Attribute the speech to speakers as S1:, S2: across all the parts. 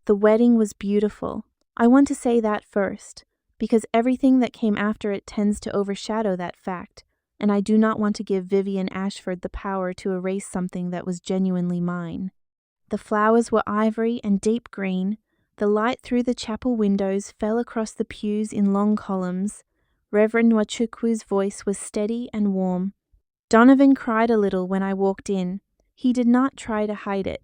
S1: The wedding was beautiful. I want to say that first, because everything that came after it tends to overshadow that fact, and I do not want to give Vivienne Ashford the power to erase something that was genuinely mine. The flowers were ivory and deep green. The light through the chapel windows fell across the pews in long columns. Reverend Nwachukwu's voice was steady and warm. Donovan cried a little when I walked in. He did not try to hide it.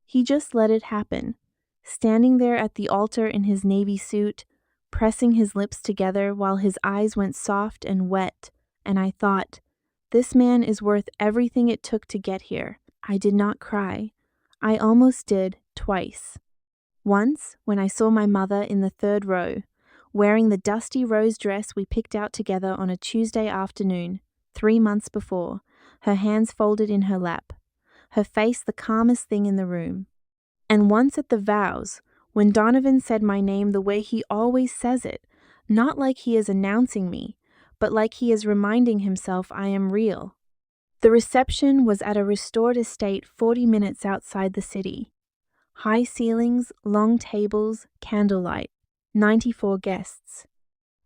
S1: He just let it happen, standing there at the altar in his navy suit, pressing his lips together while his eyes went soft and wet, and I thought, this man is worth everything it took to get here. I did not cry. I almost did, twice. Once, when I saw my mother in the third row, wearing the dusty rose dress we picked out together on a Tuesday afternoon, 3 months before, her hands folded in her lap, her face the calmest thing in the room. And once at the vows, when Donovan said my name the way he always says it, not like he is announcing me, but like he is reminding himself I am real. The reception was at a restored estate 40 minutes outside the city. High ceilings, long tables, candlelight, 94 guests.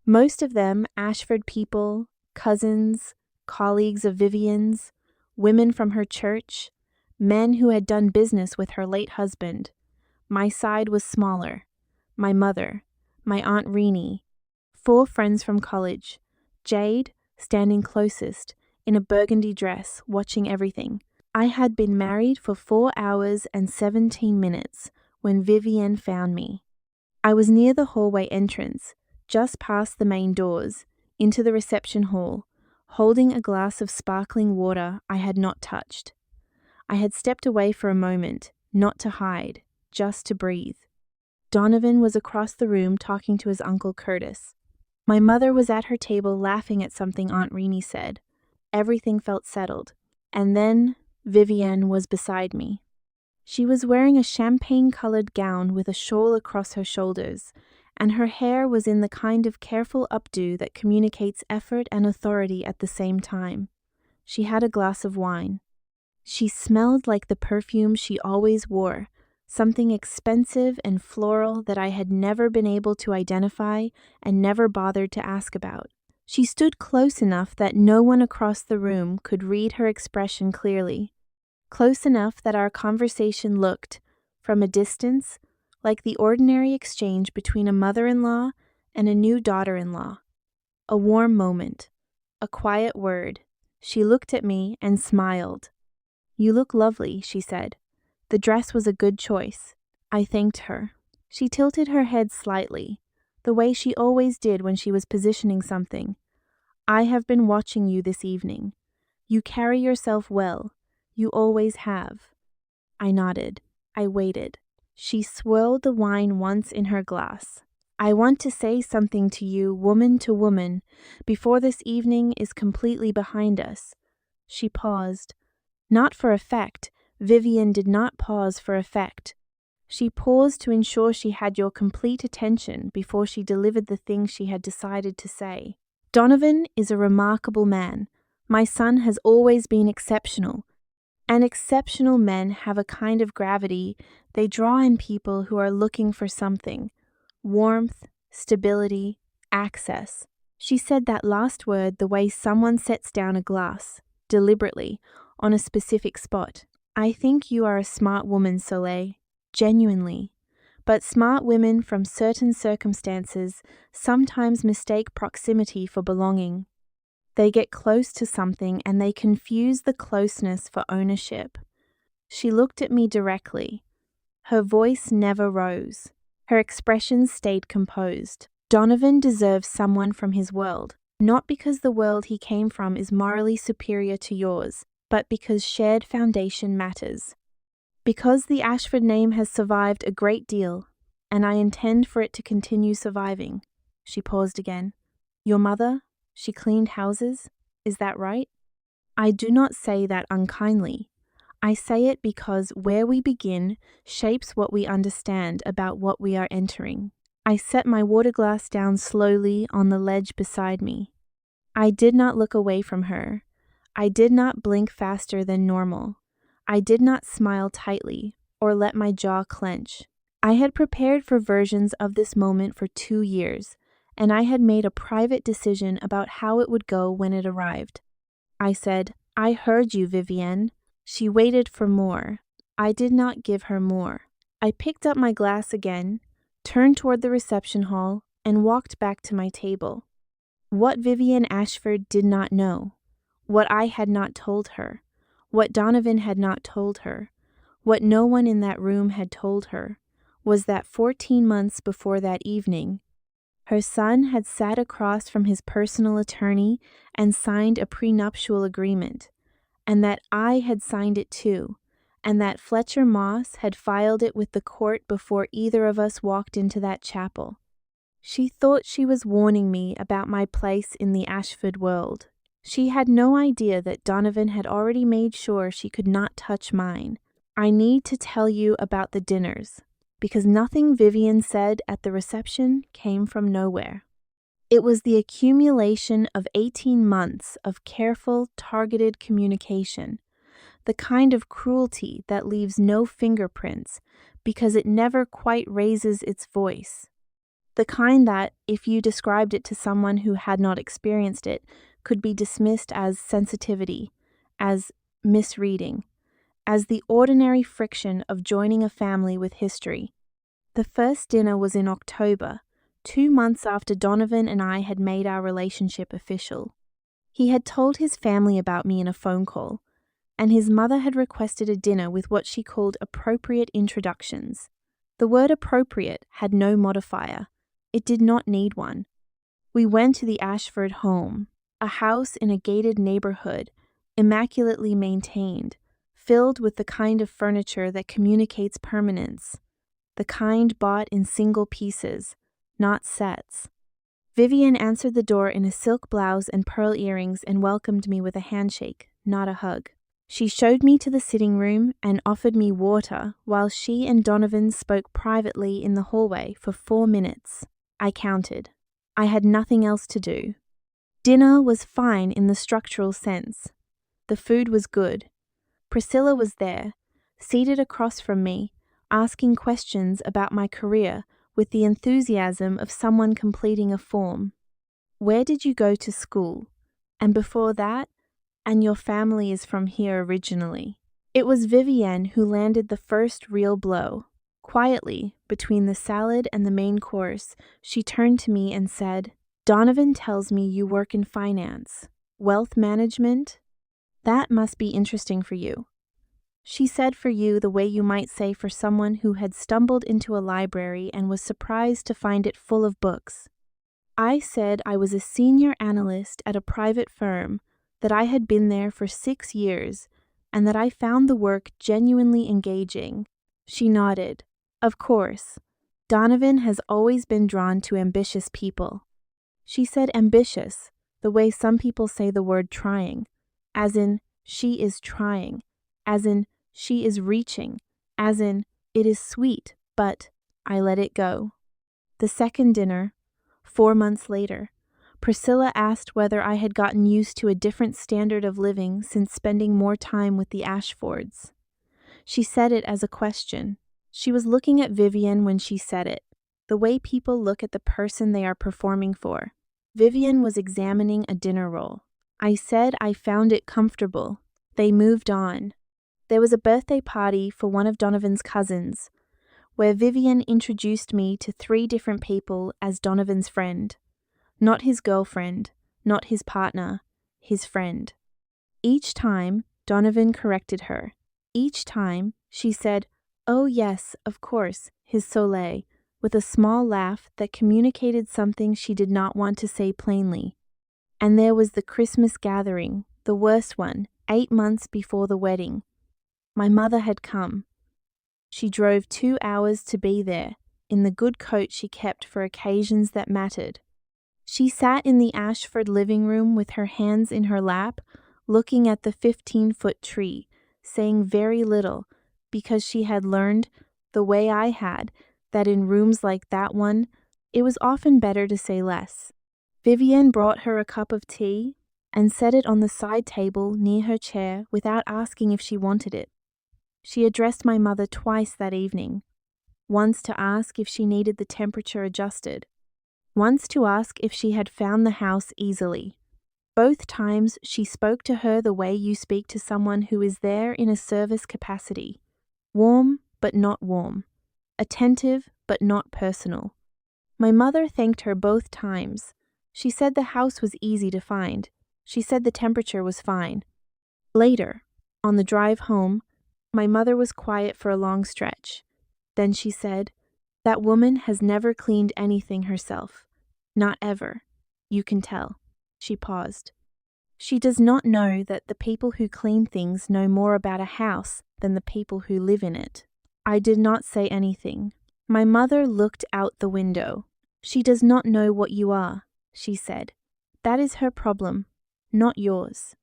S1: Most of them Ashford people, cousins, colleagues of Vivienne's, women from her church, men who had done business with her late husband. My side was smaller. My mother, my Aunt Renee, 4 friends from college, Jade, standing closest, in a burgundy dress, watching everything. I had been married for 4 hours and 17 minutes when Vivienne found me. I was near the hallway entrance, just past the main doors, into the reception hall, holding a glass of sparkling water I had not touched. I had stepped away for a moment, not to hide, just to breathe. Donovan was across the room talking to his uncle Curtis. My mother was at her table laughing at something Aunt Renee said. Everything felt settled. And then Vivienne was beside me. She was wearing a champagne-colored gown with a shawl across her shoulders, and her hair was in the kind of careful updo that communicates effort and authority at the same time. She had a glass of wine. She smelled like the perfume she always wore, something expensive and floral that I had never been able to identify and never bothered to ask about. She stood close enough that no one across the room could read her expression clearly, close enough that our conversation looked, from a distance, like the ordinary exchange between a mother-in-law and a new daughter-in-law. A warm moment, a quiet word. She looked at me and smiled. "You look lovely," she said. "The dress was a good choice." I thanked her. She tilted her head slightly, the way she always did when she was positioning something. "I have been watching you this evening. You carry yourself well. You always have." I nodded. I waited. She swirled the wine once in her glass. "I want to say something to you, woman to woman, before this evening is completely behind us." She paused. Not for effect. Vivienne did not pause for effect. She paused to ensure she had your complete attention before she delivered the thing she had decided to say. "Donovan is a remarkable man. My son has always been exceptional. And exceptional men have a kind of gravity they draw in people who are looking for something. Warmth, stability, access." She said that last word the way someone sets down a glass, deliberately, on a specific spot. "I think you are a smart woman, Soleil. Genuinely. But smart women from certain circumstances sometimes mistake proximity for belonging. They get close to something and they confuse the closeness for ownership." She looked at me directly. Her voice never rose. Her expression stayed composed. "Donovan deserves someone from his world, not because the world he came from is morally superior to yours, but because shared foundation matters. Because the Ashford name has survived a great deal, and I intend for it to continue surviving." She paused again. "Your mother, she cleaned houses, is that right?" I do not say that unkindly. I say it because where we begin shapes what we understand about what we are entering. I set my water glass down slowly on the ledge beside me. I did not look away from her. I did not blink faster than normal. I did not smile tightly or let my jaw clench. I had prepared for versions of this moment for 2 years, and I had made a private decision about how it would go when it arrived. I said, "I heard you, Vivienne." She waited for more. I did not give her more. I picked up my glass again, turned toward the reception hall, and walked back to my table. What Vivienne Ashford did not know, what I had not told her, what Donovan had not told her, what no one in that room had told her, was that 14 months before that evening, her son had sat across from his personal attorney and signed a prenuptial agreement, and that I had signed it too, and that Fletcher Moss had filed it with the court before either of us walked into that chapel. She thought she was warning me about my place in the Ashford world. She had no idea that Donovan had already made sure she could not touch mine. I need to tell you about the dinners, because nothing Vivienne said at the reception came from nowhere. It was the accumulation of 18 months of careful, targeted communication, the kind of cruelty that leaves no fingerprints because it never quite raises its voice, the kind that, if you described it to someone who had not experienced it, could be dismissed as sensitivity, as misreading, as the ordinary friction of joining a family with history. The first dinner was in October, 2 months after Donovan and I had made our relationship official. He had told his family about me in a phone call, and his mother had requested a dinner with what she called appropriate introductions. The word appropriate had no modifier. It did not need one. We went to the Ashford home, a house in a gated neighborhood, immaculately maintained, filled with the kind of furniture that communicates permanence, the kind bought in single pieces, not sets. Vivienne answered the door in a silk blouse and pearl earrings and welcomed me with a handshake, not a hug. She showed me to the sitting room and offered me water while she and Donovan spoke privately in the hallway for 4 minutes. I counted. I had nothing else to do. Dinner was fine in the structural sense. The food was good. Priscilla was there, seated across from me, asking questions about my career with the enthusiasm of someone completing a form. "Where did you go to school? And before that? And your family is from here originally." It was Vivienne who landed the first real blow. Quietly, between the salad and the main course, she turned to me and said, "Donovan tells me you work in finance. Wealth management? That must be interesting for you." She said for you the way you might say for someone who had stumbled into a library and was surprised to find it full of books. I said I was a senior analyst at a private firm, that I had been there for 6 years, and that I found the work genuinely engaging. She nodded. Of course, Donovan has always been drawn to ambitious people. She said ambitious, the way some people say the word trying, as in, she is trying, as in, she is reaching, as in, it is sweet, but I let it go. The second dinner, 4 months later, Priscilla asked whether I had gotten used to a different standard of living since spending more time with the Ashfords. She said it as a question. She was looking at Vivienne when she said it, the way people look at the person they are performing for. Vivienne was examining a dinner roll. I said I found it comfortable. They moved on. There was a birthday party for one of Donovan's cousins, where Vivienne introduced me to 3 different people as Donovan's friend. Not his girlfriend, not his partner, his friend. Each time, Donovan corrected her. Each time, she said, "Oh yes, of course, his Soleil," with a small laugh that communicated something she did not want to say plainly. And there was the Christmas gathering, the worst one, 8 months before the wedding. My mother had come. She drove 2 hours to be there, in the good coat she kept for occasions that mattered. She sat in the Ashford living room with her hands in her lap, looking at the 15-foot tree, saying very little, because she had learned, the way I had, that in rooms like that one, it was often better to say less. Vivienne brought her a cup of tea and set it on the side table near her chair without asking if she wanted it. She addressed my mother twice that evening. once to ask if she needed the temperature adjusted, once to ask if she had found the house easily. Both times she spoke to her the way you speak to someone who is there in a service capacity. Warm, but not warm. Attentive, but not personal. My mother thanked her both times. She said the house was easy to find. She said the temperature was fine. Later, on the drive home, my mother was quiet for a long stretch. Then she said, "That woman has never cleaned anything herself. Not ever. You can tell." She paused. "She does not know that the people who clean things know more about a house than the people who live in it." I did not say anything. My mother looked out the window. "She does not know what you are," she said. "That is her problem, not yours."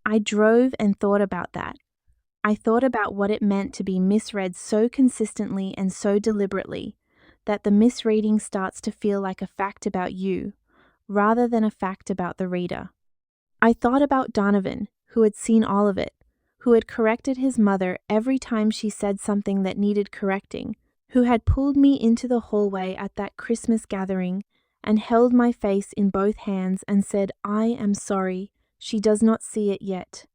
S1: I drove and thought about that. I thought about what it meant to be misread so consistently and so deliberately that the misreading starts to feel like a fact about you, rather than a fact about the reader. I thought about Donovan, who had seen all of it, who had corrected his mother every time she said something that needed correcting, who had pulled me into the hallway at that Christmas gathering and held my face in both hands and said, "I am sorry, she does not see it yet."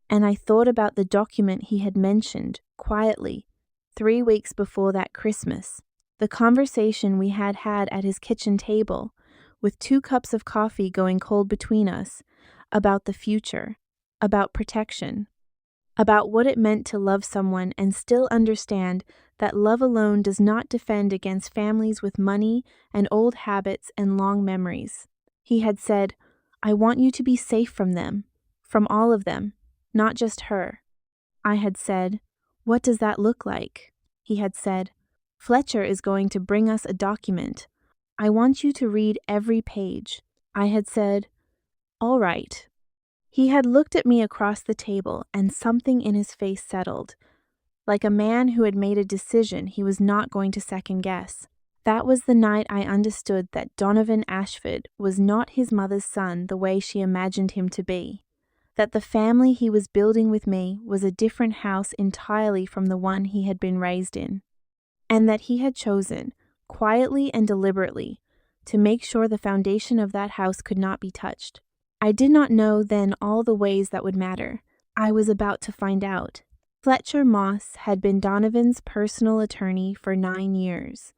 S1: And I thought about the document he had mentioned, quietly, 3 weeks before that Christmas, the conversation we had had at his kitchen table, with 2 cups of coffee going cold between us, about the future, about protection, about what it meant to love someone and still understand that love alone does not defend against families with money and old habits and long memories. He had said, "I want you to be safe from them, from all of them, not just her." I had said, "What does that look like?" He had said, "Fletcher is going to bring us a document. I want you to read every page." I had said, "All right." He had looked at me across the table and something in his face settled, like a man who had made a decision he was not going to second guess. That was the night I understood that Donovan Ashford was not his mother's son the way she imagined him to be, that the family he was building with me was a different house entirely from the one he had been raised in, and that he had chosen, quietly and deliberately, to make sure the foundation of that house could not be touched. I did not know then all the ways that would matter. I was about to find out. Fletcher Moss had been Donovan's personal attorney for 9 years.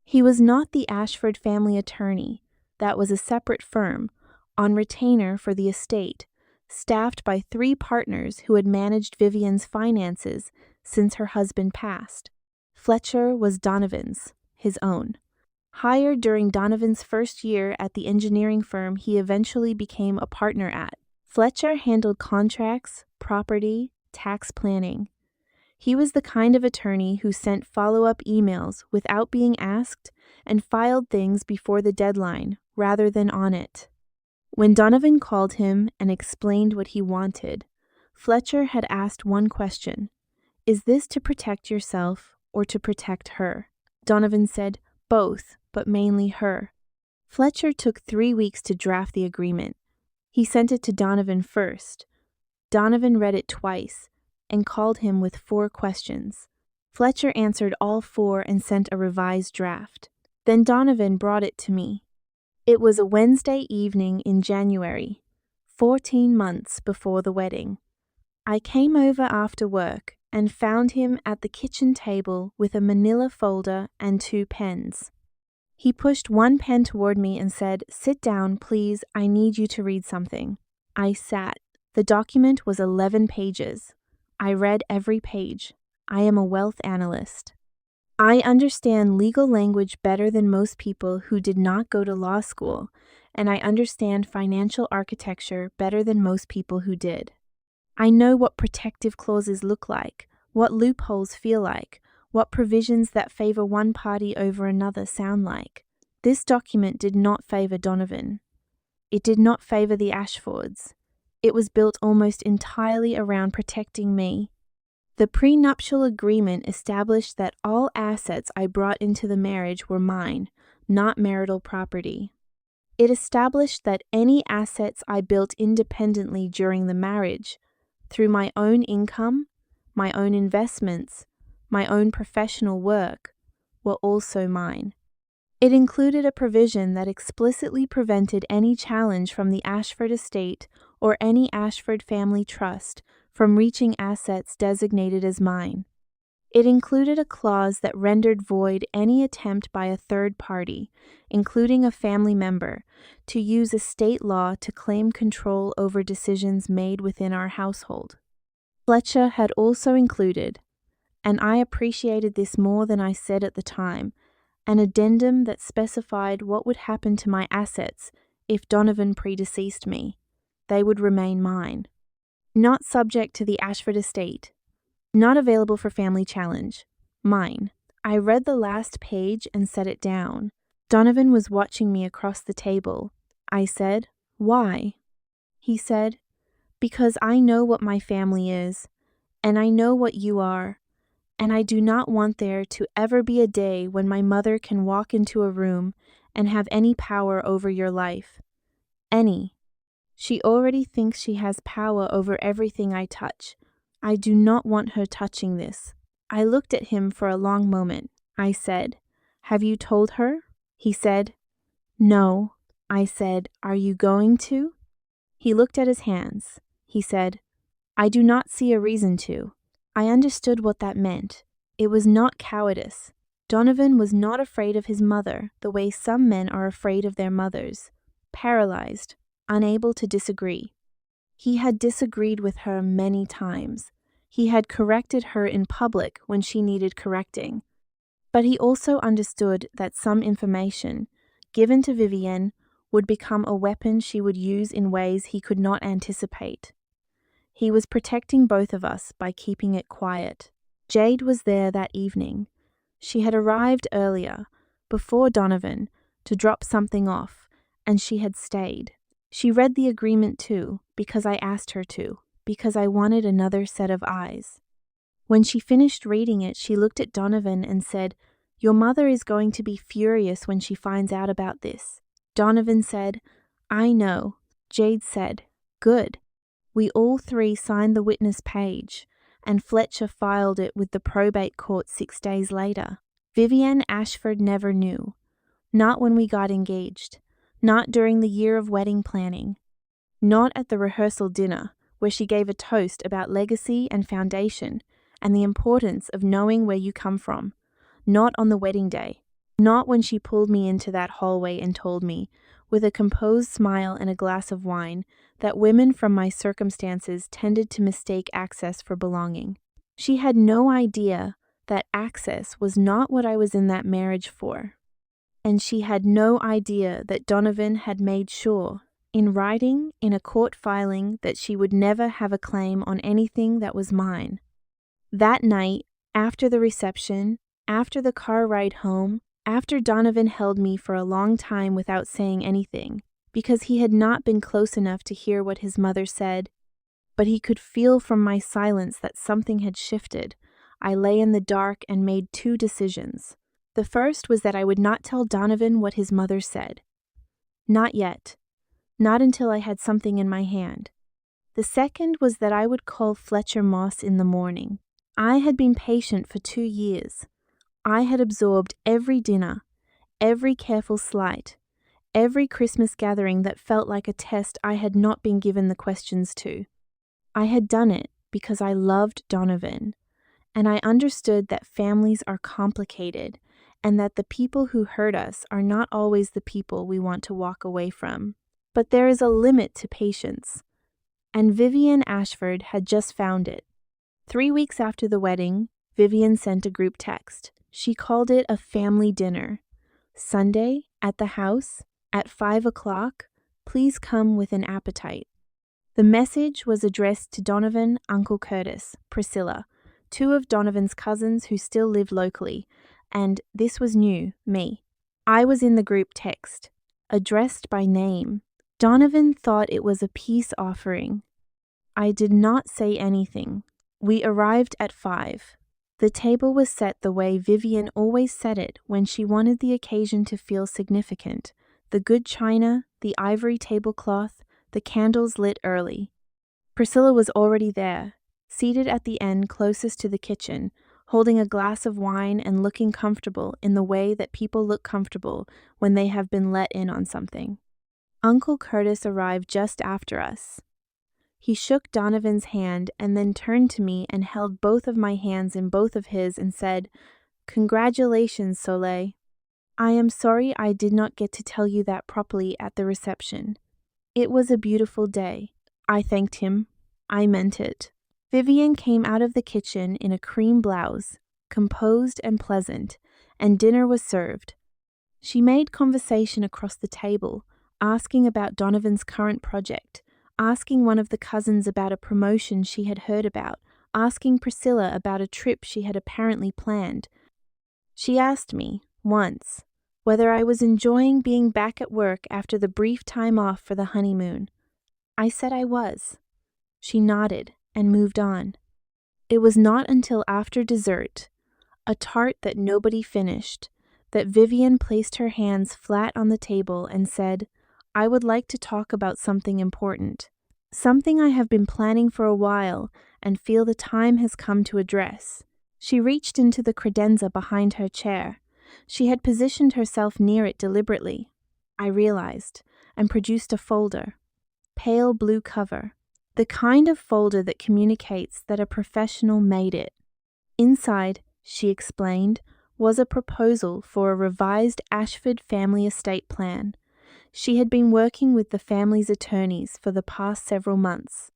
S1: He was not the Ashford family attorney. That was a separate firm, on retainer for the estate, staffed by 3 partners who had managed Vivienne's finances since her husband passed. Fletcher was Donovan's, his own. Hired during Donovan's first year at the engineering firm he eventually became a partner at, Fletcher handled contracts, property, tax planning. He was the kind of attorney who sent follow-up emails without being asked and filed things before the deadline rather than on it. When Donovan called him and explained what he wanted, Fletcher had asked one question: "Is this to protect yourself or to protect her?" Donovan said, "Both, but mainly her." Fletcher took 3 weeks to draft the agreement. He sent it to Donovan first. Donovan read it twice and called him with 4 questions. Fletcher answered all 4 and sent a revised draft. Then Donovan brought it to me. It was a Wednesday evening in January, 14 months before the wedding. I came over after work and found him at the kitchen table with a manila folder and 2 pens. He pushed 1 pen toward me and said, "Sit down, please. I need you to read something." I sat. The document was 11 pages. I read every page. I am a wealth analyst. I understand legal language better than most people who did not go to law school, and I understand financial architecture better than most people who did. I know what protective clauses look like, what loopholes feel like, what provisions that favor one party over another sound like. This document did not favor Donovan. It did not favor the Ashfords. It was built almost entirely around protecting me. The prenuptial agreement established that all assets I brought into the marriage were mine, not marital property. It established that any assets I built independently during the marriage, through my own income, my own investments, my own professional work, were also mine. It included a provision that explicitly prevented any challenge from the Ashford estate or any Ashford family trust from reaching assets designated as mine. It included a clause that rendered void any attempt by a third party, including a family member, to use estate law to claim control over decisions made within our household. Fletcher had also included, and I appreciated this more than I said at the time, an addendum that specified what would happen to my assets if Donovan predeceased me. They would remain mine. Not subject to the Ashford estate. Not available for family challenge. Mine. I read the last page and set it down. Donovan was watching me across the table. I said, "Why?" He said, "Because I know what my family is, and I know what you are, and I do not want there to ever be a day when my mother can walk into a room and have any power over your life. Any. She already thinks she has power over everything I touch. I do not want her touching this." I looked at him for a long moment. I said, "Have you told her?" He said, "No." I said, "Are you going to?" He looked at his hands. He said, "I do not see a reason to." I understood what that meant. It was not cowardice. Donovan was not afraid of his mother the way some men are afraid of their mothers, paralyzed, unable to disagree. He had disagreed with her many times. He had corrected her in public when she needed correcting. But he also understood that some information, given to Vivienne, would become a weapon she would use in ways he could not anticipate. He was protecting both of us by keeping it quiet. Jade was there that evening. She had arrived earlier, before Donovan, to drop something off, and she had stayed. She read the agreement too, because I asked her to, because I wanted another set of eyes. When she finished reading it, she looked at Donovan and said, "Your mother is going to be furious when she finds out about this." Donovan said, "I know." Jade said, "Good." We all three signed the witness page, and Fletcher filed it with the probate court 6 days later. Vivienne Ashford never knew. Not when we got engaged. Not during the year of wedding planning. Not at the rehearsal dinner, where she gave a toast about legacy and foundation, and the importance of knowing where you come from. Not on the wedding day. Not when she pulled me into that hallway and told me, with a composed smile and a glass of wine, that women from my circumstances tended to mistake access for belonging. She had no idea that access was not what I was in that marriage for. And she had no idea that Donovan had made sure, in writing, in a court filing, that she would never have a claim on anything that was mine. That night, after the reception, after the car ride home, after Donovan held me for a long time without saying anything, because he had not been close enough to hear what his mother said, but he could feel from my silence that something had shifted, I lay in the dark and made 2 decisions. The first was that I would not tell Donovan what his mother said. Not yet. Not until I had something in my hand. The second was that I would call Fletcher Moss in the morning. I had been patient for 2 years. I had absorbed every dinner, every careful slight, every Christmas gathering that felt like a test I had not been given the questions to. I had done it because I loved Donovan, and I understood that families are complicated and that the people who hurt us are not always the people we want to walk away from. But there is a limit to patience, and Vivienne Ashford had just found it. 3 weeks after the wedding, Vivienne sent a group text. She called it a family dinner. Sunday, at the house, at 5 o'clock, please come with an appetite. The message was addressed to Donovan, Uncle Curtis, Priscilla, 2 of Donovan's cousins who still lived locally, and this was new, me. I was in the group text, addressed by name. Donovan thought it was a peace offering. I did not say anything. We arrived at 5. The table was set the way Vivienne always set it when she wanted the occasion to feel significant. The good china, the ivory tablecloth, the candles lit early. Priscilla was already there, seated at the end closest to the kitchen, holding a glass of wine and looking comfortable in the way that people look comfortable when they have been let in on something. Uncle Curtis arrived just after us. He shook Donovan's hand and then turned to me and held both of my hands in both of his and said, "Congratulations, Soleil. I am sorry I did not get to tell you that properly at the reception. It was a beautiful day." I thanked him. I meant it. Vivienne came out of the kitchen in a cream blouse, composed and pleasant, and dinner was served. She made conversation across the table, asking about Donovan's current project, asking one of the cousins about a promotion she had heard about, asking Priscilla about a trip she had apparently planned. She asked me, once, whether I was enjoying being back at work after the brief time off for the honeymoon. I said I was. She nodded and moved on. It was not until after dessert, a tart that nobody finished, that Vivienne placed her hands flat on the table and said, "I would like to talk about something important. Something I have been planning for a while and feel the time has come to address." She reached into the credenza behind her chair. She had positioned herself near it deliberately, I realized, and produced a folder. Pale blue cover. The kind of folder that communicates that a professional made it. Inside, she explained, was a proposal for a revised Ashford family estate plan. She had been working with the family's attorneys for the past several months.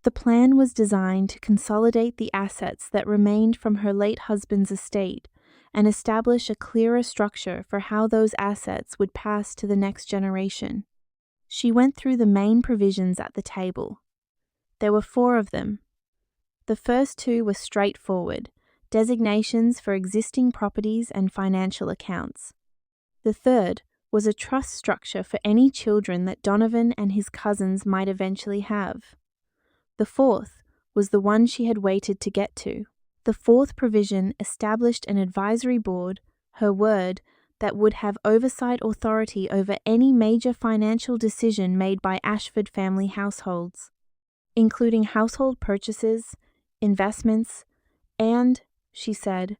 S1: The plan was designed to consolidate the assets that remained from her late husband's estate and establish a clearer structure for how those assets would pass to the next generation. She went through the main provisions at the table. There were 4 of them. The first 2 were straightforward, designations for existing properties and financial accounts. The third was a trust structure for any children that Donovan and his cousins might eventually have. The fourth was the one she had waited to get to. The fourth provision established an advisory board, her word, that would have oversight authority over any major financial decision made by Ashford family households, including household purchases, investments, and, she said,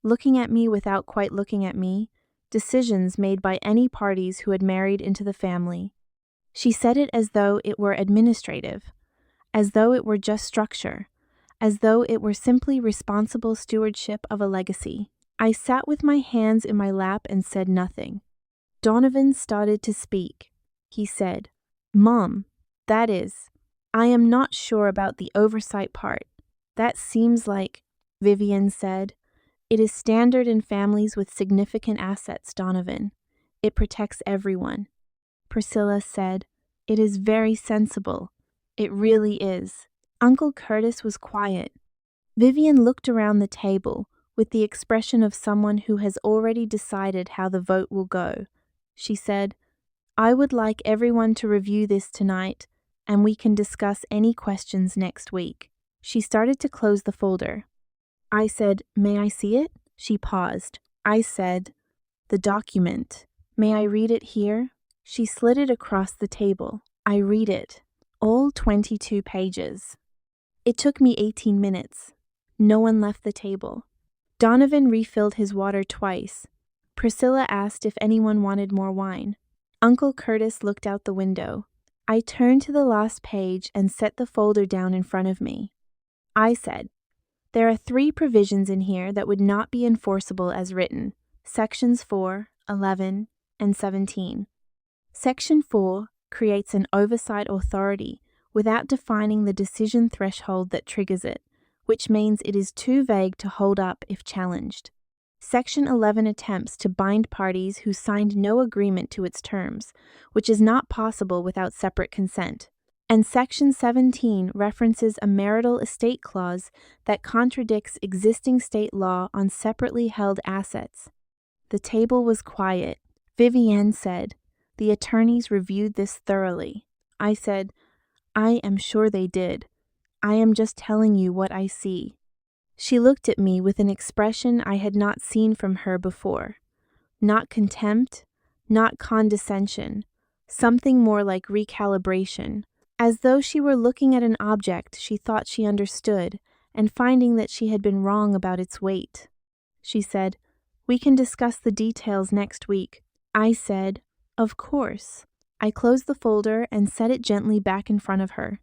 S1: looking at me without quite looking at me, decisions made by any parties who had married into the family. She said it as though it were administrative, as though it were just structure, as though it were simply responsible stewardship of a legacy. I sat with my hands in my lap and said nothing. Donovan started to speak. He said, "Mom, that is, I am not sure about the oversight part. That seems like," Vivienne said, "it is standard in families with significant assets, Donovan. It protects everyone." Priscilla said, "It is very sensible. It really is." Uncle Curtis was quiet. Vivienne looked around the table with the expression of someone who has already decided how the vote will go. She said, "I would like everyone to review this tonight, and we can discuss any questions next week." She started to close the folder. I said, "May I see it?" She paused. I said, "The document. May I read it here?" She slid it across the table. I read it. All 22 pages. It took me 18 minutes. No one left the table. Donovan refilled his water twice. Priscilla asked if anyone wanted more wine. Uncle Curtis looked out the window. I turned to the last page and set the folder down in front of me. I said, "There are 3 provisions in here that would not be enforceable as written. Sections 4, 11, and 17. Section 4 creates an oversight authority without defining the decision threshold that triggers it, which means it is too vague to hold up if challenged. Section 11 attempts to bind parties who signed no agreement to its terms, which is not possible without separate consent. And Section 17 references a marital estate clause that contradicts existing state law on separately held assets." The table was quiet. Vivienne said, "The attorneys reviewed this thoroughly." I said, "I am sure they did. I am just telling you what I see." She looked at me with an expression I had not seen from her before. Not contempt, not condescension, something more like recalibration, as though she were looking at an object she thought she understood and finding that she had been wrong about its weight. She said, "We can discuss the details next week." I said, "Of course." I closed the folder and set it gently back in front of her.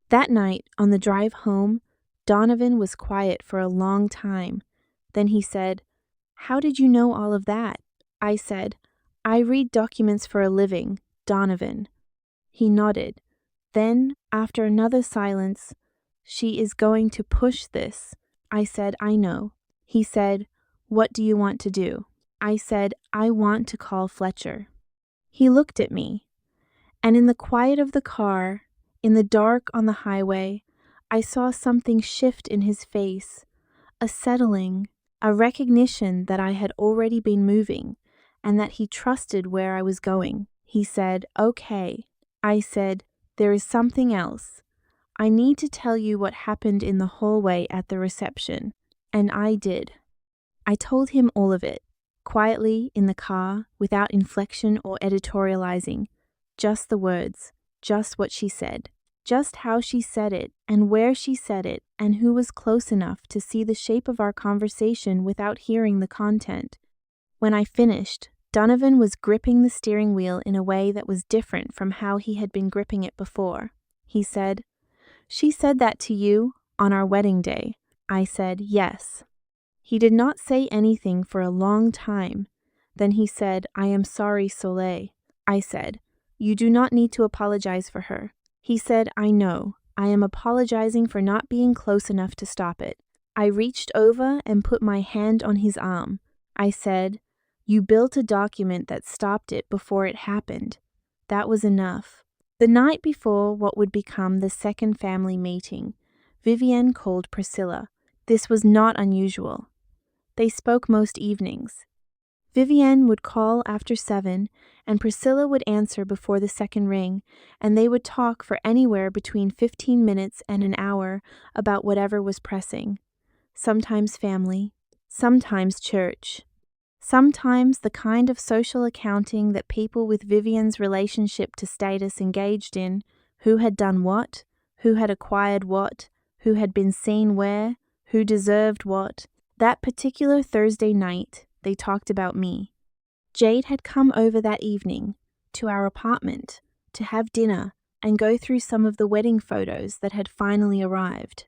S1: That night, on the drive home, Donovan was quiet for a long time. Then he said, "How did you know all of that?" I said, "I read documents for a living, Donovan." He nodded. Then, after another silence, "She is going to push this." I said, "I know." He said, "What do you want to do?" I said, "I want to call Fletcher." He looked at me, and in the quiet of the car, in the dark on the highway, I saw something shift in his face, a settling, a recognition that I had already been moving, and that he trusted where I was going. He said, "Okay." I said, "There is something else. I need to tell you what happened in the hallway at the reception." And I did. I told him all of it, quietly in the car, without inflection or editorializing. Just the words, just what she said, just how she said it, and where she said it, and who was close enough to see the shape of our conversation without hearing the content. When I finished, Donovan was gripping the steering wheel in a way that was different from how he had been gripping it before. He said, "She said that to you on our wedding day." I said, "Yes." He did not say anything for a long time. Then he said, "I am sorry, Soleil." I said, "You do not need to apologize for her." He said, "I know. I am apologizing for not being close enough to stop it." I reached over and put my hand on his arm. I said, "You built a document that stopped it before it happened." That was enough. The night before what would become the second family meeting, Vivienne called Priscilla. This was not unusual. They spoke most evenings. Vivienne would call after 7, and Priscilla would answer before the second ring, and they would talk for anywhere between 15 minutes and an hour about whatever was pressing. Sometimes family, sometimes church, sometimes the kind of social accounting that people with Vivienne's relationship to status engaged in, who had done what, who had acquired what, who had been seen where, who deserved what. That particular Thursday night, they talked about me. Jade had come over that evening to our apartment to have dinner and go through some of the wedding photos that had finally arrived.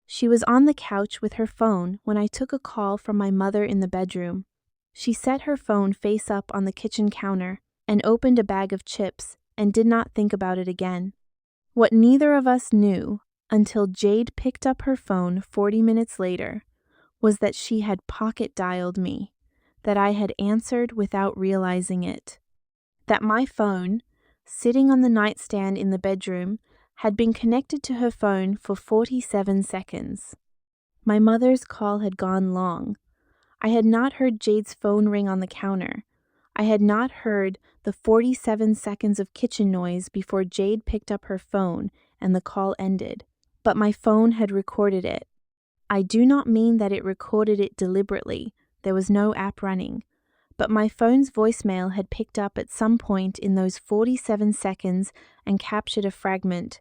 S1: She was on the couch with her phone when I took a call from my mother in the bedroom. She set her phone face up on the kitchen counter and opened a bag of chips and did not think about it again. What neither of us knew until Jade picked up her phone 40 minutes later was that she had pocket dialed me, that I had answered without realizing it, that my phone, sitting on the nightstand in the bedroom, had been connected to her phone for 47 seconds. My mother's call had gone long. I had not heard Jade's phone ring on the counter. I had not heard the 47 seconds of kitchen noise before Jade picked up her phone and the call ended, but my phone had recorded it. I do not mean that it recorded it deliberately. There was no app running. But my phone's voicemail had picked up at some point in those 47 seconds and captured a fragment.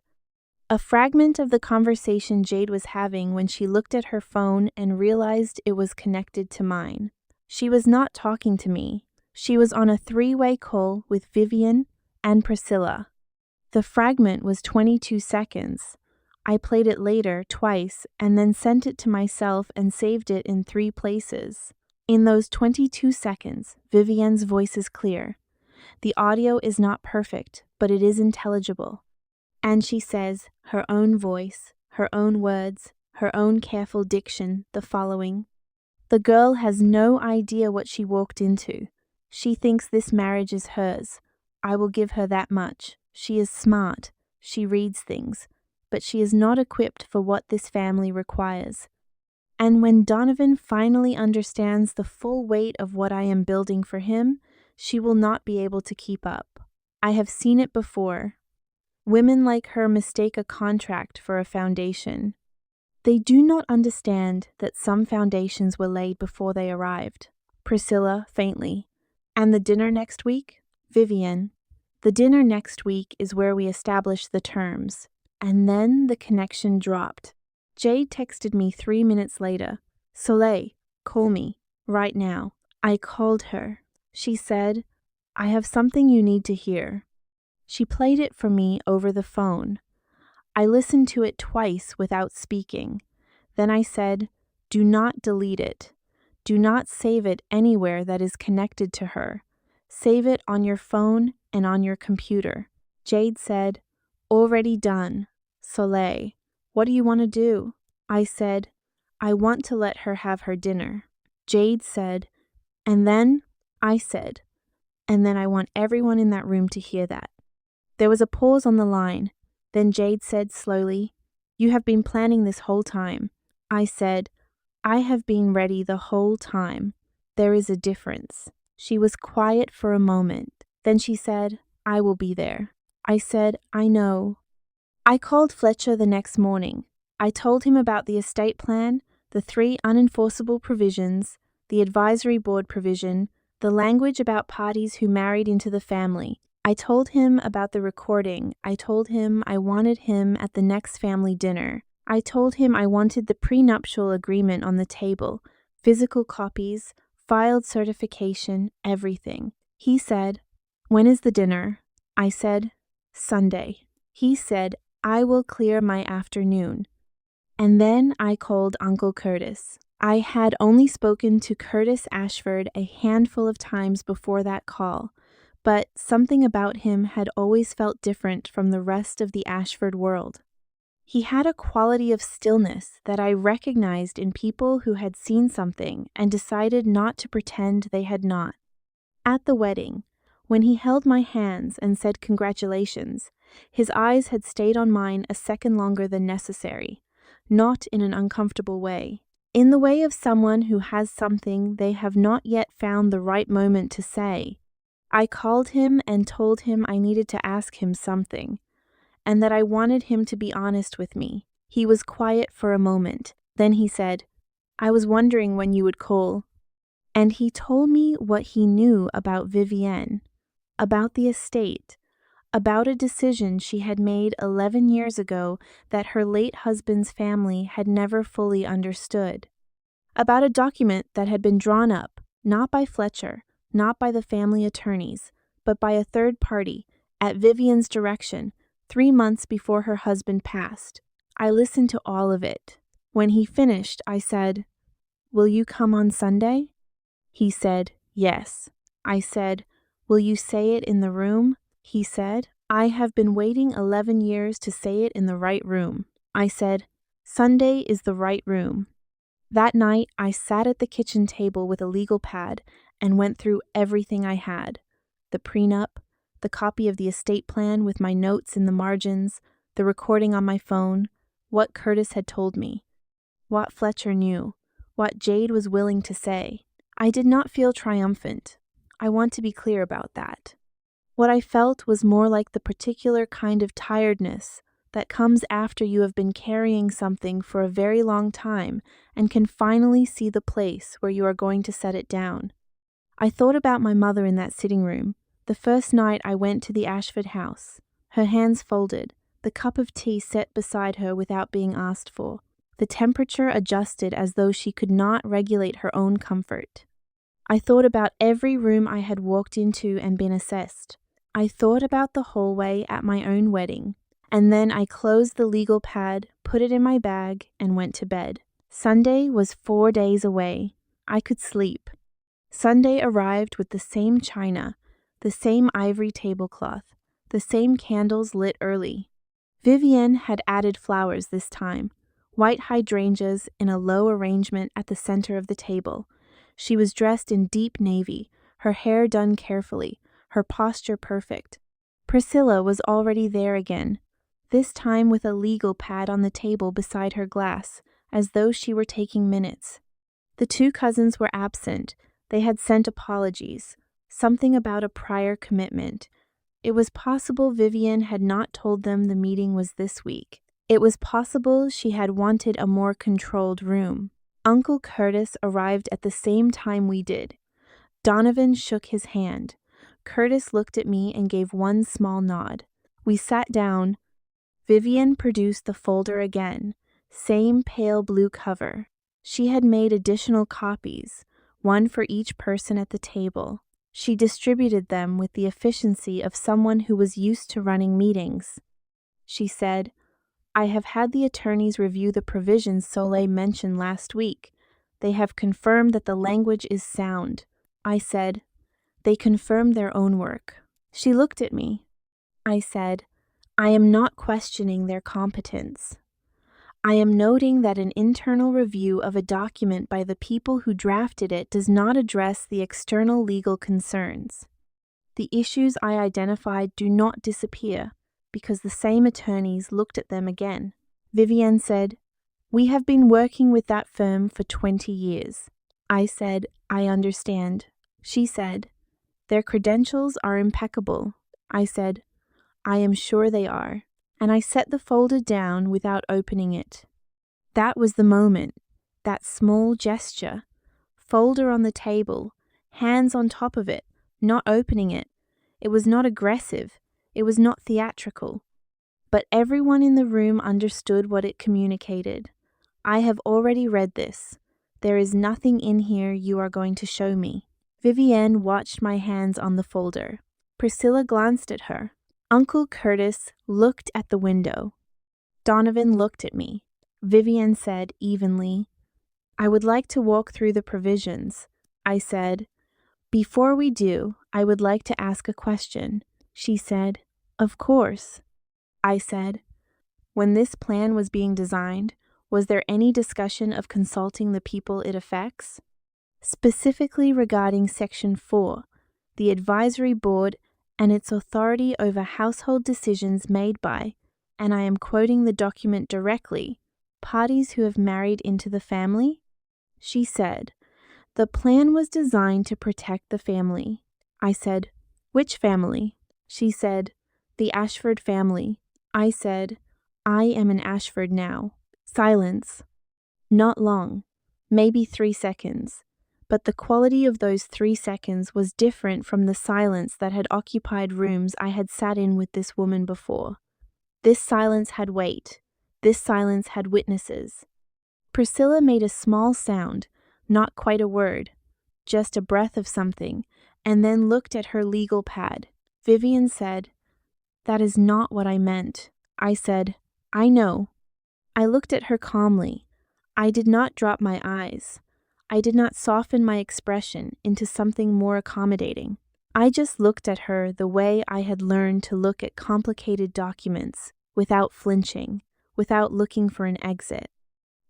S1: A fragment of the conversation Jade was having when she looked at her phone and realized it was connected to mine. She was not talking to me. She was on a 3-way call with Vivienne and Priscilla. The fragment was 22 seconds. I played it later twice and then sent it to myself and saved it in 3 places. In those 22 seconds, Vivienne's voice is clear. The audio is not perfect, but it is intelligible. And she says, her own voice, her own words, her own careful diction, the following: "The girl has no idea what she walked into. She thinks this marriage is hers. I will give her that much. She is smart. She reads things. But she is not equipped for what this family requires. And when Donovan finally understands the full weight of what I am building for him, she will not be able to keep up. I have seen it before. Women like her mistake a contract for a foundation. They do not understand that some foundations were laid before they arrived." Priscilla, faintly. "And the dinner next week?" Vivienne. "The dinner next week is where we establish the terms." And then the connection dropped. Jade texted me 3 minutes later. Soleil, call me, right now. I called her. She said, I have something you need to hear. She played it for me over the phone. I listened to it twice without speaking. Then I said, do not delete it. Do not save it anywhere that is connected to her. Save it on your phone and on your computer. Jade said, already done. Soleil, what do you want to do? I said, I want to let her have her dinner. Jade said, and then? I said, and then I want everyone in that room to hear that. There was a pause on the line. Then Jade said slowly, you have been planning this whole time. I said, I have been ready the whole time. There is a difference. She was quiet for a moment. Then she said, I will be there. I said, I know. I called Fletcher the next morning. I told him about the estate plan, the 3 unenforceable provisions, the advisory board provision, the language about parties who married into the family. I told him about the recording. I told him I wanted him at the next family dinner. I told him I wanted the prenuptial agreement on the table, physical copies, filed certification, everything. He said, when is the dinner? I said, Sunday. He said, I will clear my afternoon. And then I called Uncle Curtis. I had only spoken to Curtis Ashford a handful of times before that call, but something about him had always felt different from the rest of the Ashford world. He had a quality of stillness that I recognized in people who had seen something and decided not to pretend they had not. At the wedding, when he held my hands and said congratulations, his eyes had stayed on mine a second longer than necessary, not in an uncomfortable way. In the way of someone who has something they have not yet found the right moment to say. I called him and told him I needed to ask him something, and that I wanted him to be honest with me. He was quiet for a moment. Then he said, I was wondering when you would call. And he told me what he knew about Vivienne, about the estate, about a decision she had made 11 years ago that her late husband's family had never fully understood, about a document that had been drawn up, not by Fletcher, not by the family attorneys, but by a third party, at Vivienne's direction, 3 months before her husband passed. I listened to all of it. When he finished, I said, will you come on Sunday? He said, yes. I said, will you say it in the room? He said, I have been waiting 11 years to say it in the right room. I said, Sunday is the right room. That night, I sat at the kitchen table with a legal pad and went through everything I had. The prenup, the copy of the estate plan with my notes in the margins, the recording on my phone, what Curtis had told me, what Fletcher knew, what Jade was willing to say. I did not feel triumphant. I want to be clear about that. What I felt was more like the particular kind of tiredness that comes after you have been carrying something for a very long time and can finally see the place where you are going to set it down. I thought about my mother in that sitting room, the first night I went to the Ashford house, her hands folded, the cup of tea set beside her without being asked for, the temperature adjusted as though she could not regulate her own comfort. I thought about every room I had walked into and been assessed. I thought about the hallway at my own wedding, and then I closed the legal pad, put it in my bag, and went to bed. Sunday was 4 days away. I could sleep. Sunday arrived with the same china, the same ivory tablecloth, the same candles lit early. Vivienne had added flowers this time, white hydrangeas in a low arrangement at the center of the table. She was dressed in deep navy, her hair done carefully, her posture perfect. Priscilla was already there again, this time with a legal pad on the table beside her glass, as though she were taking minutes. The 2 cousins were absent. They had sent apologies, something about a prior commitment. It was possible Vivienne had not told them the meeting was this week. It was possible she had wanted a more controlled room. Uncle Curtis arrived at the same time we did. Donovan shook his hand. Curtis looked at me and gave one small nod. We sat down. Vivienne produced the folder again. Same pale blue cover. She had made additional copies, one for each person at the table. She distributed them with the efficiency of someone who was used to running meetings. She said, "I have had the attorneys review the provisions Soleil mentioned last week. They have confirmed that the language is sound." I said, "They confirmed their own work." She looked at me. I said, "I am not questioning their competence. I am noting that an internal review of a document by the people who drafted it does not address the external legal concerns. The issues I identified do not disappear because the same attorneys looked at them again." Vivienne said, "We have been working with that firm for 20 years. I said, "I understand." She said, "Their credentials are impeccable." I said, "I am sure they are." And I set the folder down without opening it. That was the moment, that small gesture. Folder on the table, hands on top of it, not opening it. It was not aggressive, it was not theatrical. But everyone in the room understood what it communicated. "I have already read this. There is nothing in here you are going to show me." Vivienne watched my hands on the folder. Priscilla glanced at her. Uncle Curtis looked at the window. Donovan looked at me. Vivienne said evenly, "I would like to walk through the provisions." I said, "Before we do, I would like to ask a question." She said, "Of course." I said, "When this plan was being designed, was there any discussion of consulting the people it affects? Specifically regarding Section 4, the advisory board and its authority over household decisions made by," and I am quoting the document directly, "parties who have married into the family?" She said, "The plan was designed to protect the family." I said, "Which family?" She said, "The Ashford family." I said, "I am an Ashford now." Silence. Not long, maybe 3 seconds. But the quality of those 3 seconds was different from the silence that had occupied rooms I had sat in with this woman before. This silence had weight. This silence had witnesses. Priscilla made a small sound, not quite a word, just a breath of something, and then looked at her legal pad. Vivienne said, "That is not what I meant." I said, "I know." I looked at her calmly. I did not drop my eyes. I did not soften my expression into something more accommodating. I just looked at her the way I had learned to look at complicated documents, without flinching, without looking for an exit.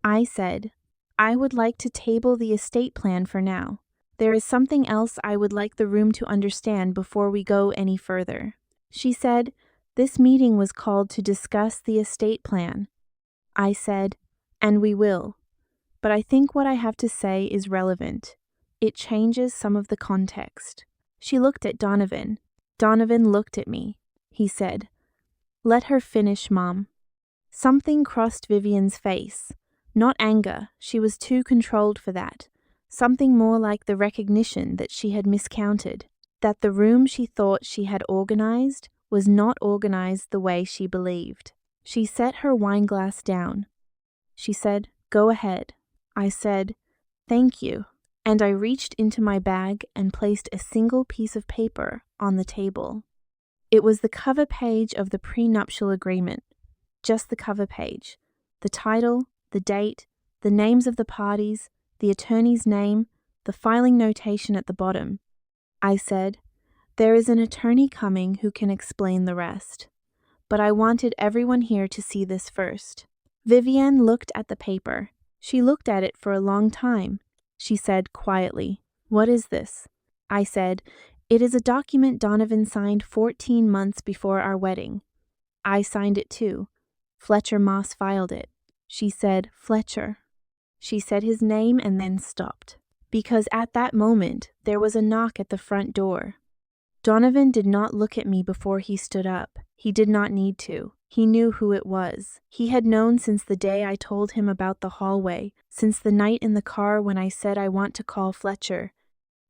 S1: I said, "I would like to table the estate plan for now. There is something else I would like the room to understand before we go any further." She said, "This meeting was called to discuss the estate plan." I said, "And we will. But I think what I have to say is relevant. It changes some of the context." She looked at Donovan. Donovan looked at me. He said, "Let her finish, Mom." Something crossed Vivienne's face. Not anger, she was too controlled for that. Something more like the recognition that she had miscounted, that the room she thought she had organized was not organized the way she believed. She set her wineglass down. She said, "Go ahead." I said, "Thank you." And I reached into my bag and placed a single piece of paper on the table. It was the cover page of the prenuptial agreement. Just the cover page. The title, the date, the names of the parties, the attorney's name, the filing notation at the bottom. I said, "There is an attorney coming who can explain the rest. But I wanted everyone here to see this first." Vivienne looked at the paper. She looked at it for a long time. She said quietly, "What is this?" I said, "It is a document Donovan signed 14 months before our wedding. I signed it too. Fletcher Moss filed it." She said, "Fletcher." She said his name and then stopped. Because at that moment, there was a knock at the front door. Donovan did not look at me before he stood up. He did not need to. He knew who it was. He had known since the day I told him about the hallway, since the night in the car when I said I want to call Fletcher.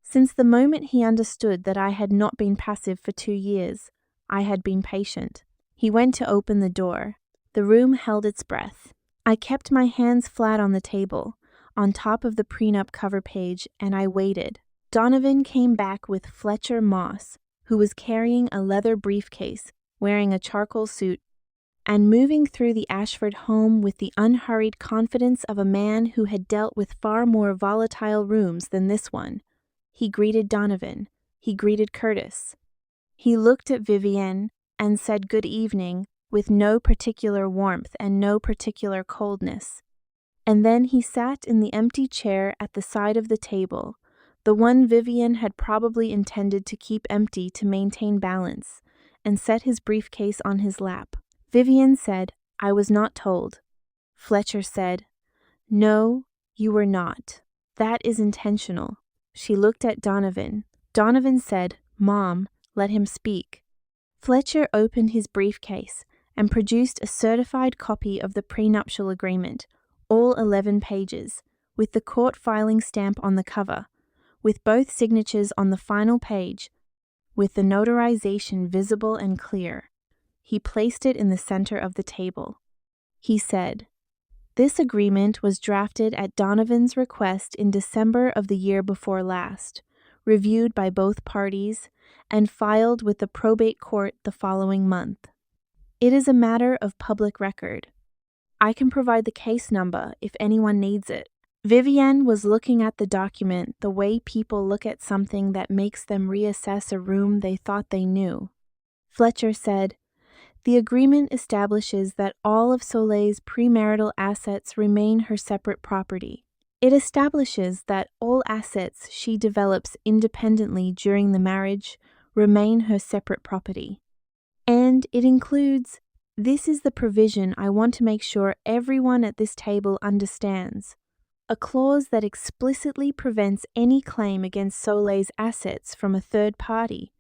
S1: Since the moment he understood that I had not been passive for 2 years, I had been patient. He went to open the door. The room held its breath. I kept my hands flat on the table, on top of the prenup cover page, and I waited. Donovan came back with Fletcher Moss, who was carrying a leather briefcase, wearing a charcoal suit, and moving through the Ashford home with the unhurried confidence of a man who had dealt with far more volatile rooms than this one. He greeted Donovan. He greeted Curtis. He looked at Vivienne and said good evening with no particular warmth and no particular coldness. And then he sat in the empty chair at the side of the table, the one Vivienne had probably intended to keep empty to maintain balance, and set his briefcase on his lap. Vivienne said, "I was not told." Fletcher said, "No, you were not. That is intentional." She looked at Donovan. Donovan said, "Mom, let him speak." Fletcher opened his briefcase and produced a certified copy of the prenuptial agreement, all 11 pages, with the court filing stamp on the cover, with both signatures on the final page, with the notarization visible and clear. He placed it in the center of the table. He said, "This agreement was drafted at Donovan's request in December of the year before last, reviewed by both parties, and filed with the probate court the following month. It is a matter of public record. I can provide the case number if anyone needs it." Vivienne was looking at the document the way people look at something that makes them reassess a room they thought they knew. Fletcher said, "The agreement establishes that all of Soleil's premarital assets remain her separate property. It establishes that all assets she develops independently during the marriage remain her separate property. And it includes, this is the provision I want to make sure everyone at this table understands, a clause that explicitly prevents any claim against Soleil's assets from a third party,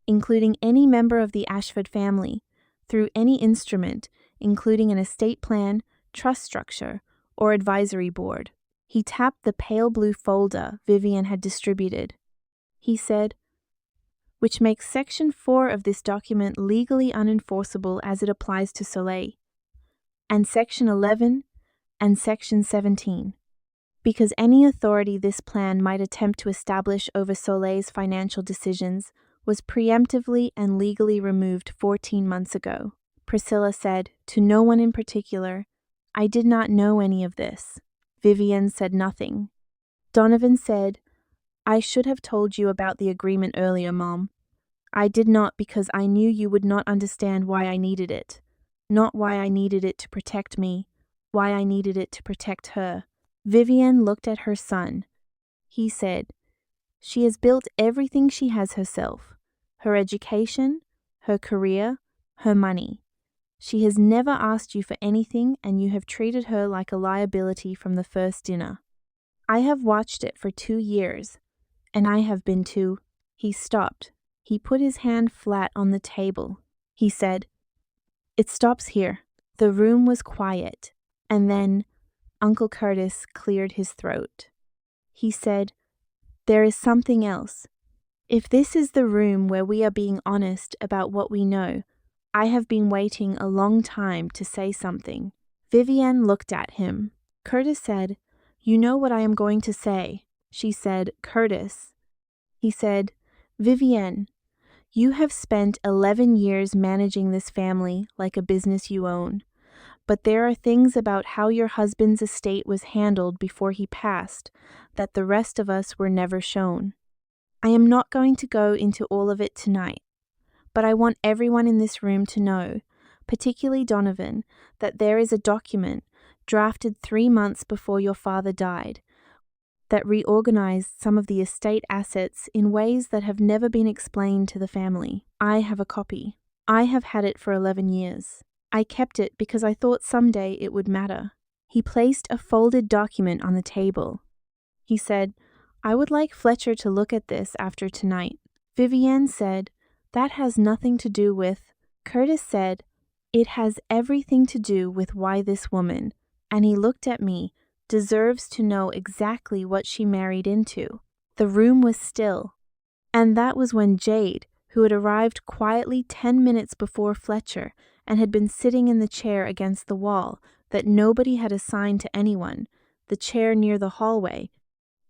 S1: including any member of the Ashford family, through any instrument, including an estate plan, trust structure, or advisory board." He tapped the pale blue folder Vivienne had distributed. He said, "Which makes Section 4 of this document legally unenforceable as it applies to Soleil, and Section 11 and Section 17. Because any authority this plan might attempt to establish over Soleil's financial decisions was preemptively and legally removed 14 months ago." Priscilla said, to no one in particular, "I did not know any of this." Vivienne said nothing. Donovan said, "I should have told you about the agreement earlier, Mom. I did not because I knew you would not understand why I needed it. Not why I needed it to protect me, why I needed it to protect her." Vivienne looked at her son. He said, "She has built everything she has herself. Her education, her career, her money. She has never asked you for anything, and you have treated her like a liability from the first dinner. I have watched it for 2 years, and I have been too." He stopped. He put his hand flat on the table. He said, "It stops here." The room was quiet, and then Uncle Curtis cleared his throat. He said, "There is something else. If this is the room where we are being honest about what we know, I have been waiting a long time to say something." Vivienne looked at him. Curtis said, "You know what I am going to say." She said, "Curtis." He said, "Vivienne, you have spent 11 years managing this family like a business you own. But there are things about how your husband's estate was handled before he passed that the rest of us were never shown. I am not going to go into all of it tonight, but I want everyone in this room to know, particularly Donovan, that there is a document drafted 3 months before your father died that reorganized some of the estate assets in ways that have never been explained to the family. I have a copy. I have had it for 11 years. I kept it because I thought someday it would matter." He placed a folded document on the table. He said, "I would like Fletcher to look at this after tonight." Vivienne said, "That has nothing to do with..." Curtis said, "It has everything to do with why this woman," and he looked at me, "deserves to know exactly what she married into." The room was still. And that was when Jade, who had arrived quietly 10 minutes before Fletcher and had been sitting in the chair against the wall, that nobody had assigned to anyone, the chair near the hallway,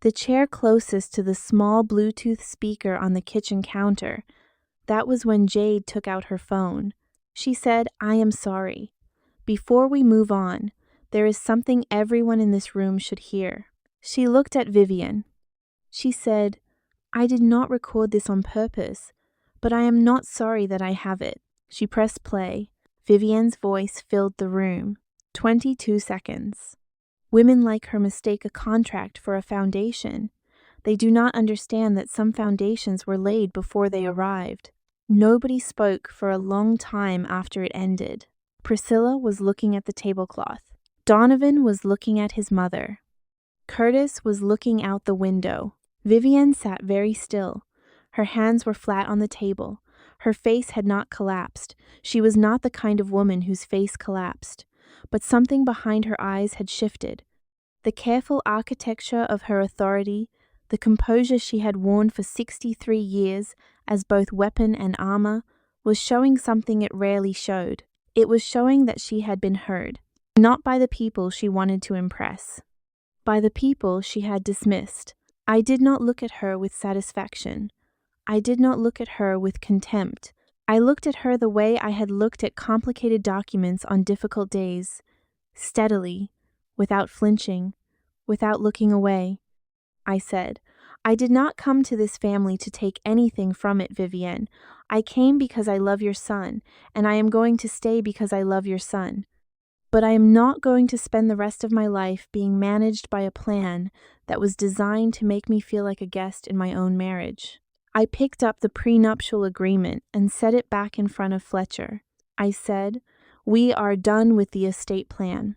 S1: the chair closest to the small Bluetooth speaker on the kitchen counter. That was when Jade took out her phone. She said, "I am sorry. Before we move on, there is something everyone in this room should hear." She looked at Vivienne. She said, "I did not record this on purpose, but I am not sorry that I have it." She pressed play. Vivienne's voice filled the room. 22 seconds. Women like her mistake a contract for a foundation. They do not understand that some foundations were laid before they arrived. Nobody spoke for a long time after it ended. Priscilla was looking at the tablecloth. Donovan was looking at his mother. Curtis was looking out the window. Vivienne sat very still. Her hands were flat on the table. Her face had not collapsed. She was not the kind of woman whose face collapsed. But something behind her eyes had shifted. The careful architecture of her authority, the composure she had worn for 63 years as both weapon and armor, was showing something it rarely showed. It was showing that she had been heard, not by the people she wanted to impress, by the people she had dismissed. I did not look at her with satisfaction. I did not look at her with contempt. I looked at her the way I had looked at complicated documents on difficult days, steadily, without flinching, without looking away. I said, "I did not come to this family to take anything from it, Vivienne. I came because I love your son, and I am going to stay because I love your son. But I am not going to spend the rest of my life being managed by a plan that was designed to make me feel like a guest in my own marriage." I picked up the prenuptial agreement and set it back in front of Fletcher. I said, "We are done with the estate plan."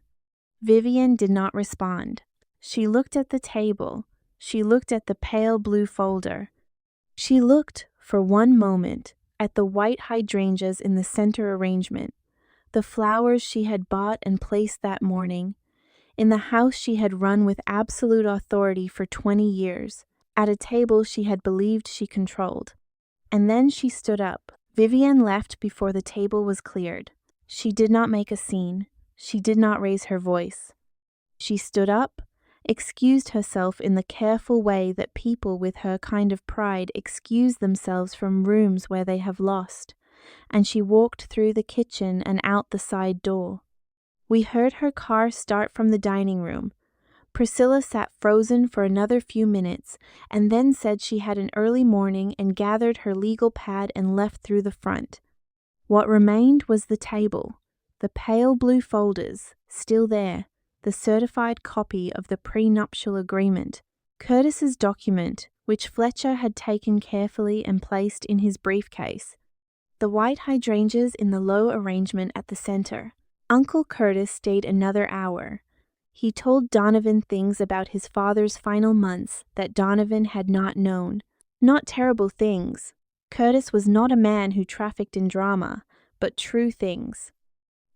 S1: Vivienne did not respond. She looked at the table. She looked at the pale blue folder. She looked, for one moment, at the white hydrangeas in the center arrangement, the flowers she had bought and placed that morning, in the house she had run with absolute authority for 20 years, at a table she had believed she controlled. And then she stood up. Vivienne left before the table was cleared. She did not make a scene. She did not raise her voice. She stood up, excused herself in the careful way that people with her kind of pride excuse themselves from rooms where they have lost, and she walked through the kitchen and out the side door. We heard her car start from the dining room. Priscilla sat frozen for another few minutes and then said she had an early morning and gathered her legal pad and left through the front. What remained was the table, the pale blue folders, still there, the certified copy of the prenuptial agreement, Curtis's document, which Fletcher had taken carefully and placed in his briefcase, the white hydrangeas in the low arrangement at the center. Uncle Curtis stayed another hour. He told Donovan things about his father's final months that Donovan had not known. Not terrible things. Curtis was not a man who trafficked in drama, but true things.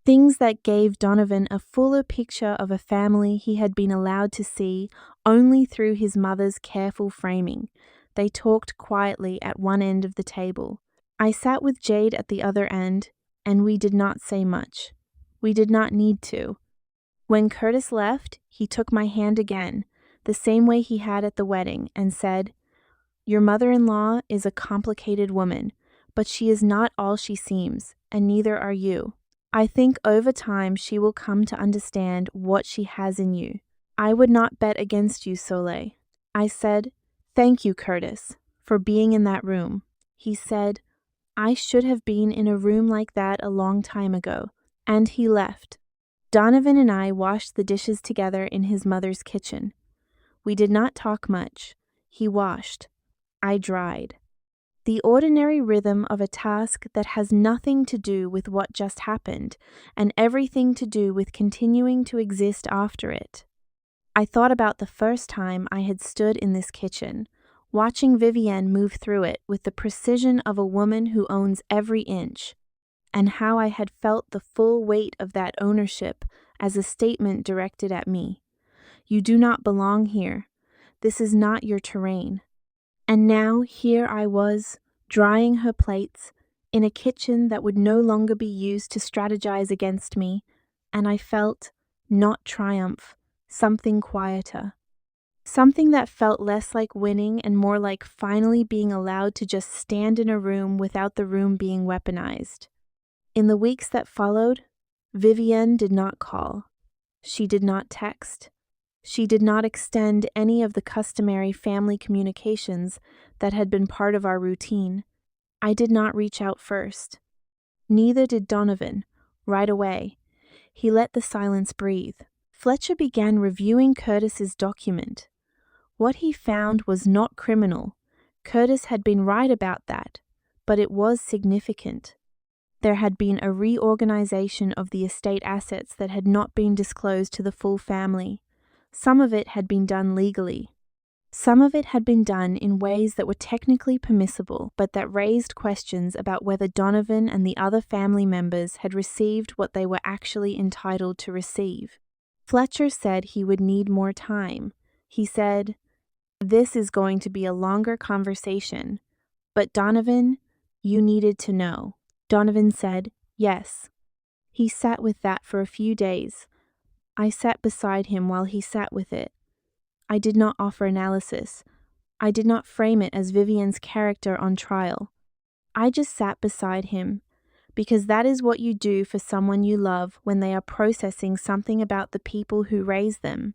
S1: Things that gave Donovan a fuller picture of a family he had been allowed to see only through his mother's careful framing. They talked quietly at one end of the table. I sat with Jade at the other end, and we did not say much. We did not need to. When Curtis left, he took my hand again, the same way he had at the wedding, and said, "Your mother-in-law is a complicated woman, but she is not all she seems, and neither are you. I think over time she will come to understand what she has in you. I would not bet against you, Soleil." I said, "Thank you, Curtis, for being in that room." He said, "I should have been in a room like that a long time ago," and he left. Donovan and I washed the dishes together in his mother's kitchen. We did not talk much. He washed. I dried. The ordinary rhythm of a task that has nothing to do with what just happened, and everything to do with continuing to exist after it. I thought about the first time I had stood in this kitchen, watching Vivienne move through it with the precision of a woman who owns every inch, and how I had felt the full weight of that ownership as a statement directed at me. You do not belong here. This is not your terrain. And now here I was, drying her plates, in a kitchen that would no longer be used to strategize against me, and I felt not triumph, something quieter. Something that felt less like winning and more like finally being allowed to just stand in a room without the room being weaponized. In the weeks that followed, Vivienne did not call. She did not text. She did not extend any of the customary family communications that had been part of our routine. I did not reach out first. Neither did Donovan, right away. He let the silence breathe. Fletcher began reviewing Curtis's document. What he found was not criminal. Curtis had been right about that, but it was significant. There had been a reorganization of the estate assets that had not been disclosed to the full family. Some of it had been done legally. Some of it had been done in ways that were technically permissible, but that raised questions about whether Donovan and the other family members had received what they were actually entitled to receive. Fletcher said he would need more time. He said, "This is going to be a longer conversation, but Donovan, you needed to know." Donovan said, "Yes." He sat with that for a few days. I sat beside him while he sat with it. I did not offer analysis. I did not frame it as Vivienne's character on trial. I just sat beside him, because that is what you do for someone you love when they are processing something about the people who raised them.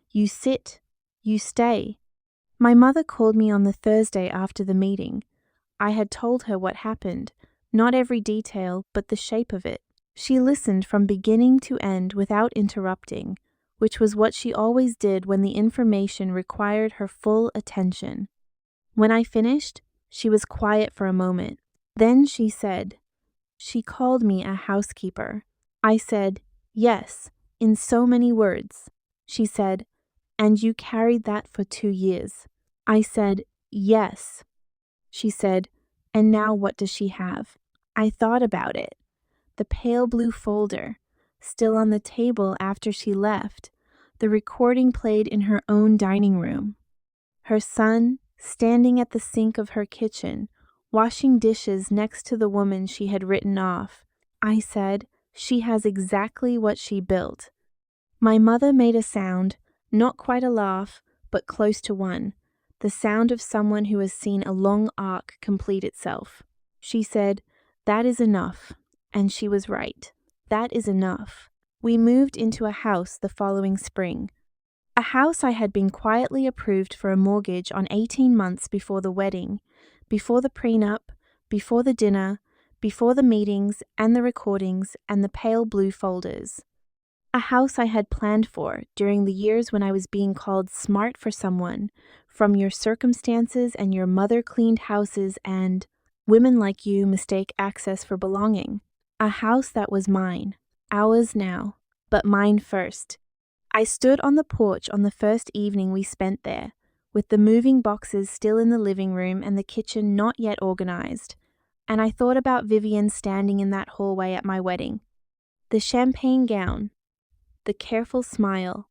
S1: You sit, you stay. My mother called me on the Thursday after the meeting. I had told her what happened, not every detail, but the shape of it. She listened from beginning to end without interrupting, which was what she always did when the information required her full attention. When I finished, she was quiet for a moment. Then she said, "She called me a housekeeper." I said, "Yes," in so many words. She said, "And you carried that for 2 years." I said, "Yes." She said, "And now what does she have?" I thought about it. The pale blue folder, still on the table after she left, the recording played in her own dining room. Her son, standing at the sink of her kitchen, washing dishes next to the woman she had written off. I said, "She has exactly what she built." My mother made a sound, not quite a laugh, but close to one, the sound of someone who has seen a long arc complete itself. She said, "That is enough." And she was right. That is enough. We moved into a house the following spring. A house I had been quietly approved for a mortgage on 18 months before the wedding, before the prenup, before the dinner, before the meetings and the recordings and the pale blue folders. A house I had planned for during the years when I was being called smart for someone, from your circumstances and your mother-cleaned houses and women like you mistake access for belonging. A house that was mine, ours now, but mine first. I stood on the porch on the first evening we spent there, with the moving boxes still in the living room and the kitchen not yet organized, and I thought about Vivienne standing in that hallway at my wedding. The champagne gown, the careful smile,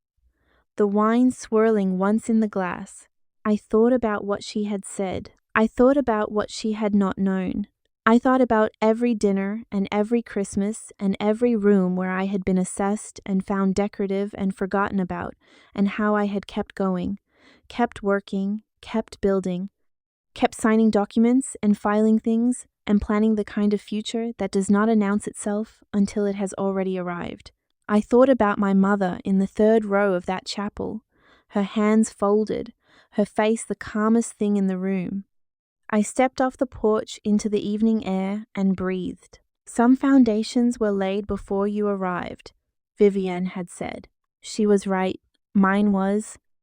S1: the wine swirling once in the glass. I thought about what she had said. I thought about what she had not known. I thought about every dinner and every Christmas and every room where I had been assessed and found decorative and forgotten about, and how I had kept going, kept working, kept building, kept signing documents and filing things and planning the kind of future that does not announce itself until it has already arrived. I thought about my mother in the 3rd row of that chapel, her hands folded, her face the calmest thing in the room. I stepped off the porch into the evening air and breathed. "Some foundations were laid before you arrived," Vivienne had said. She was right. Mine was.